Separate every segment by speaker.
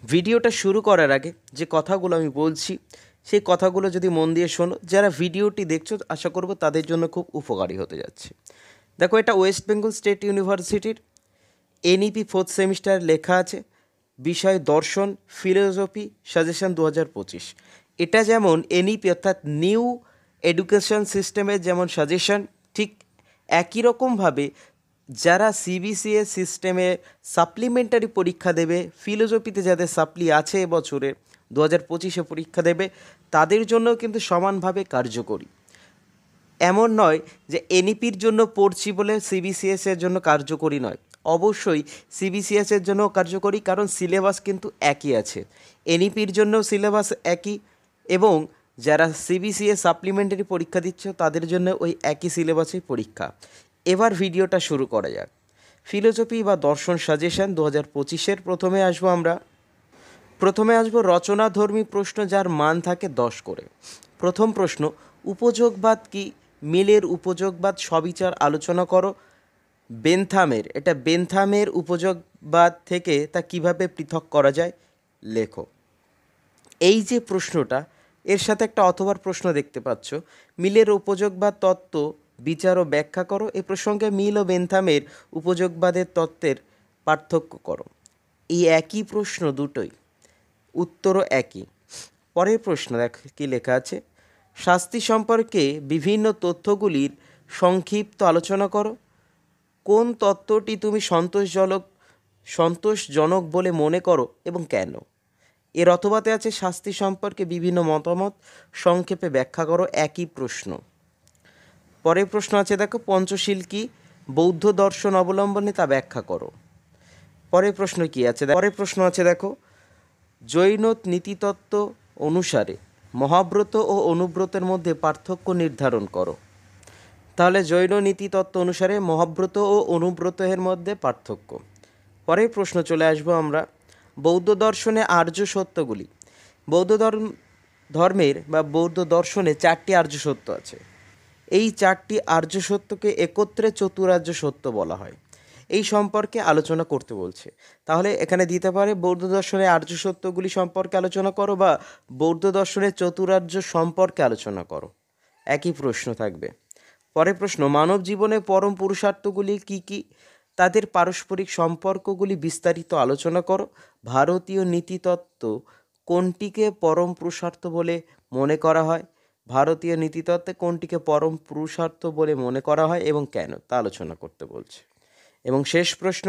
Speaker 1: ভিডিওটা শুরু করার আগে যে কথাগুলো আমি বলছি সেই কথাগুলো যদি মন দিয়ে শোনো, যারা ভিডিওটি দেখছো আশা করব তাদের জন্য খুব উপকারী হতে যাচ্ছে। দেখো, এটা ওয়েস্ট বেঙ্গল স্টেট ইউনিভার্সিটির এনইপি ফোর্থ সেমিস্টার লেখা আছে, বিষয় দর্শন ফিলোসফি সাজেশন 2025। এটা যেমন এনইপি অর্থাৎ নিউ এডুকেশন সিস্টেমের যেমন সাজেশন, ঠিক একই রকমভাবে যারা সিবিসিএস সিস্টেমে সাপ্লিমেন্টারি পরীক্ষা দেবে, ফিলোসফিতে যাদের সাপ্লি আছে এবছরে 2025-এ পরীক্ষা দেবে, তাদের জন্যও কিন্তু সমানভাবে কার্যকরী। এমন নয় যে এনইপির জন্য পড়ছি বলে সিবিসিএসের জন্য কার্যকরী নয়, অবশ্যই সিবিসিএসের জন্য কার্যকরী, কারণ সিলেবাস কিন্তু একই আছে। এনইপির জন্য সিলেবাস একই, এবং যারা সিবিসিএস সাপ্লিমেন্টারি পরীক্ষা দিচ্ছ তাদের জন্য ওই একই সিলেবাসেই পরীক্ষা। এবার ভিডিওটা শুরু করা যাক। ফিলোসফি বা দর্শন সাজেশন 2025-এর প্রথমে আসবো রচনাধর্মী প্রশ্ন যার মান থাকে 10 করে। প্রথম প্রশ্ন, উপযোগবাদ কি? মিলের উপযোগবাদ সবিচার আলোচনা করো। বেন্থামের উপযোগবাদ থেকে তা কিভাবে পৃথক করা যায় লেখো। এই যে প্রশ্নটা, এর সাথে একটা অথবার প্রশ্ন দেখতে পাচ্ছ, মিলের উপযোগবাদ তত্ত্ব বিচার ও ব্যাখ্যা করো। এ প্রসঙ্গে মিল ও বেন্থামের উপযোগবাদের তত্ত্বের পার্থক্য করো। এই একই প্রশ্ন দুটোই, উত্তরও একই। পরের প্রশ্ন দেখ কি লেখা আছে, শাস্তি সম্পর্কে বিভিন্ন তথ্যগুলির সংক্ষিপ্ত আলোচনা করো। কোন তত্ত্বটি তুমি সন্তোষজনক বলে মনে করো এবং কেন? এর অথবাতে আছে শাস্তি সম্পর্কে বিভিন্ন মতামত সংক্ষেপে ব্যাখ্যা করো। একই প্রশ্ন। পরের প্রশ্ন আছে দেখো, পঞ্চশীল কি? বৌদ্ধ দর্শন অবলম্বনে তা ব্যাখ্যা করো। পরের প্রশ্ন আছে দেখো, জৈন নীতিতত্ত্ব অনুসারে মহাব্রত ও অনুব্রতের মধ্যে পার্থক্য নির্ধারণ করো। তাহলে জৈন নীতিতত্ত্ব অনুসারে মহাব্রত ও অনুব্রতের মধ্যে পার্থক্য। পরের প্রশ্ন চলে আসবো আমরা, বৌদ্ধ দর্শনে আর্য সত্যগুলি। ধর্মের বা বৌদ্ধ দর্শনে 4টি আর্য সত্য আছে। এই 4টি আর্য সত্যকে একত্রে চতুরার্য সত্য বলা হয়। এই সম্পর্কে আলোচনা করতে বলছে। তাহলে এখানে দিতে পারে বৌদ্ধ দর্শনের আর্য সত্যগুলি সম্পর্কে আলোচনা করো, বা বৌদ্ধ দর্শনের চতুরার্য সম্পর্কে আলোচনা করো। একই প্রশ্ন থাকবে। পরের প্রশ্ন, মানব জীবনের পরম পুরুষার্থগুলি কি কি? তাদের পারস্পরিক সম্পর্কগুলি বিস্তারিত আলোচনা করো। ভারতীয় নীতিতত্ত্ব কোনটিকে পরম পুরুষার্থ বলে মনে করা হয়? ভারতীয় নীতিতত্ত্বে কোনটিকে পরম পুরুষার্থ বলে মনে করা হয় এবং কেন, তা আলোচনা করতে বলছে। এবং শেষ প্রশ্ন,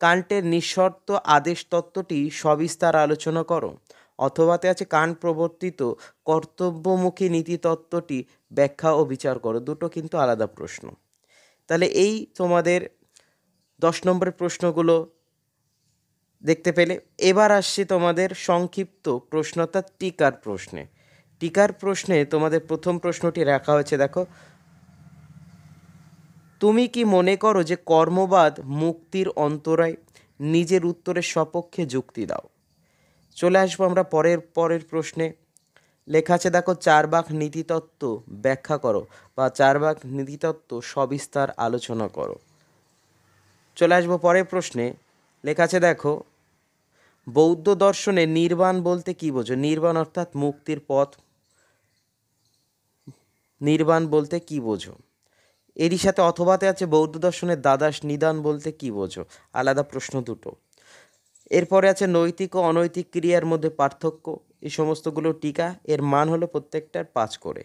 Speaker 1: কান্টের নিঃশর্ত আদেশ তত্ত্বটি সবিস্তার আলোচনা করো। অথবাতে আছে কান্ট প্রবর্তিত কর্তব্যমুখী নীতিতত্ত্বটি ব্যাখ্যা ও বিচার করো। দুটো কিন্তু আলাদা প্রশ্ন। তাহলে এই তোমাদের 10 নম্বরের প্রশ্নগুলো দেখতে পেলে। এবার আসছি তোমাদের সংক্ষিপ্ত প্রশ্ন অর্থাৎ টিকার প্রশ্নে তোমাদের প্রথম প্রশ্নটি রাখা হয়েছে দেখো, তুমি কি মনে করো যে কর্মবাদ মুক্তির অন্তরায়? নিজের উত্তরের সপক্ষে যুক্তি দাও। চলে আসবো আমরা পরের প্রশ্নে। লেখা আছে দেখো, চারবাক নীতিতত্ত্ব ব্যাখ্যা করো, বা চারবাক নীতিতত্ত্ব সবিস্তার আলোচনা করো। চলে আসবো পরের প্রশ্নে। লেখা আছে দেখো, বৌদ্ধ দর্শনে নির্বাণ বলতে কী বোঝো? নির্বাণ অর্থাৎ মুক্তির পথ। নির্বাণ বলতে কী বোঝো? এরই সাথে অথবাতে আছে বৌদ্ধ দর্শনের দ্বাদশ নিদান বলতে কী বোঝো? আলাদা প্রশ্ন দুটো। এরপরে আছে নৈতিক ও অনৈতিক ক্রিয়ার মধ্যে পার্থক্য। এই সমস্তগুলো টিকা, এর মান হলো প্রত্যেকটার 5 করে।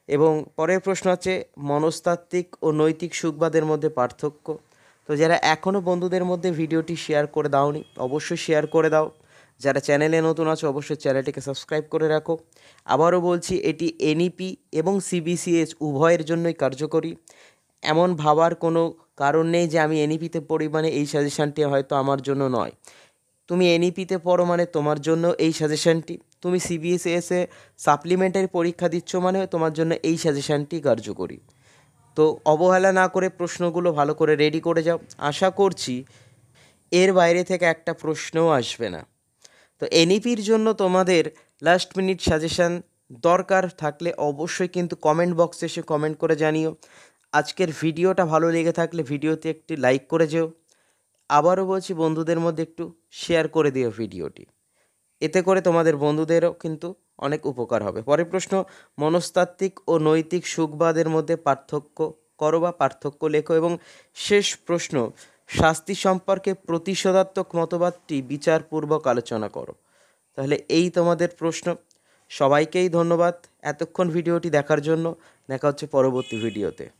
Speaker 1: এবং পরের প্রশ্ন আছে মনস্তাত্ত্বিক ও নৈতিক সুখবাদের মধ্যে পার্থক্য। তো যারা এখনও বন্ধুদের মধ্যে ভিডিওটি শেয়ার করে দাওনি, অবশ্যই শেয়ার করে দাও। যারা চ্যানেলে নতুন আছো অবশ্যই চ্যানেলটিকে সাবস্ক্রাইব করে রাখো। আবারও বলছি, এটি এনইপি এবং সিবিসিএস উভয়ের জন্যই কার্যকরী। এমন ভাবার কোনো কারণ নেই যে আমি এনইপিতে পড়ি মানে এই সাজেশানটি হয়তো আমার জন্য নয়। তুমি এনইপিতে পড়ো মানে তোমার জন্য এই সাজেশানটি, তুমি সিবিএসএসে সাপ্লিমেন্টারি পরীক্ষা দিচ্ছ মানে তোমার জন্য এই সাজেশানটি কার্যকরী। তো অবহেলা না করে প্রশ্নগুলো ভালো করে রেডি করে যাও। আশা করছি এর বাইরে থেকে একটা প্রশ্নও আসবে না। তো এনইপির জন্য তোমাদের লাস্ট মিনিট সাজেশান দরকার থাকলে অবশ্যই কিন্তু কমেন্ট বক্সে এসে কমেন্ট করে জানিও। আজকের ভিডিওটা ভালো লেগে থাকলে ভিডিওতে একটি লাইক করে যেও। আবারও বলছি, বন্ধুদের মধ্যে একটু শেয়ার করে দিও ভিডিওটি। এতে করে তোমাদের বন্ধুদেরও কিন্তু অনেক উপকার হবে। পরের প্রশ্ন, মনস্তাত্ত্বিক ও নৈতিক সুখবাদের মধ্যে পার্থক্য করো বা পার্থক্য লেখো। এবং শেষ প্রশ্ন, শাস্তি সম্পর্কে প্রতিশোধাত্মক মতবাদটি বিচারপূর্বক আলোচনা করো। তাহলে এই তোমাদের প্রশ্ন। সবাইকেই ধন্যবাদ এতক্ষণ ভিডিওটি দেখার জন্য। দেখা হচ্ছে পরবর্তী ভিডিওতে।